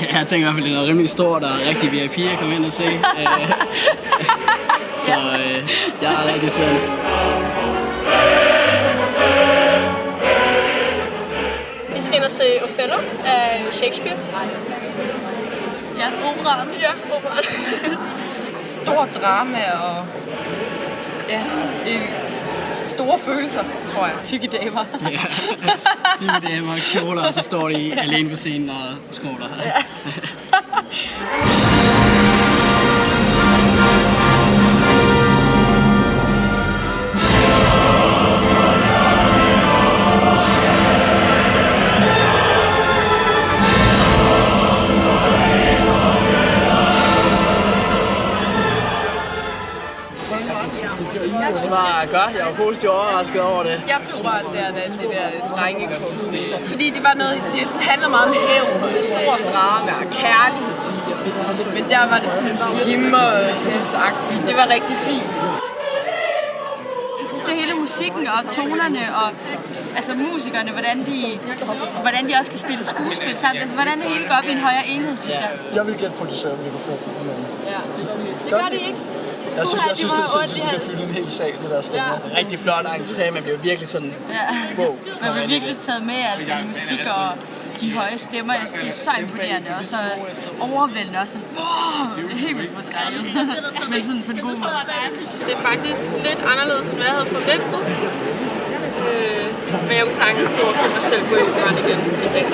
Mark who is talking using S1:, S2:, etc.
S1: Ja, jeg tænker i hvert fald, det er noget rimelig stort og rigtig VIP at komme ind og se. Så jeg er rigtig spændt.
S2: Vi skal ind og se Othello af Shakespeare.
S3: Ja, operaen.
S2: Ja, operaen.
S3: Stort drama og store følelser, tror jeg. Tykke damer.
S1: Ja, tykke damer og kjoler, og så står de alene på scenen og skåler. Ja. Det var godt. Jeg var positivt overrasket over det.
S3: Jeg blev rørt der, da det der drengekurs. Fordi det var noget, det sådan handler meget om hævn, et stort drama og kærlighed. Men der var det sådan himmelagtigt. Det var rigtig fint. Jeg synes, det hele musikken og tonerne og altså musikerne, hvordan de også kan spille skuespil sammen. Altså, hvordan det hele går op i en højere enhed, synes jeg.
S4: Jeg vil gætte på, at de søger mikrofon.
S3: Ja. Det gør de ikke.
S4: Jeg synes, det er sindssygt, at de kan fylde en hel sal med deres stemmer.
S1: Ja. Rigtig flot entré, man bliver virkelig sådan, wow.
S3: Man bliver virkelig taget med alt den musik og de høje stemmer. Jeg synes, det er så imponerende og så overvældende og sådan, det er helt vildt forskrækket. Men sådan på en god måde.
S2: Det er faktisk lidt anderledes, end hvad jeg havde forventet. Men jeg kunne sagtens forestille mig selv gå i børn igen i dag.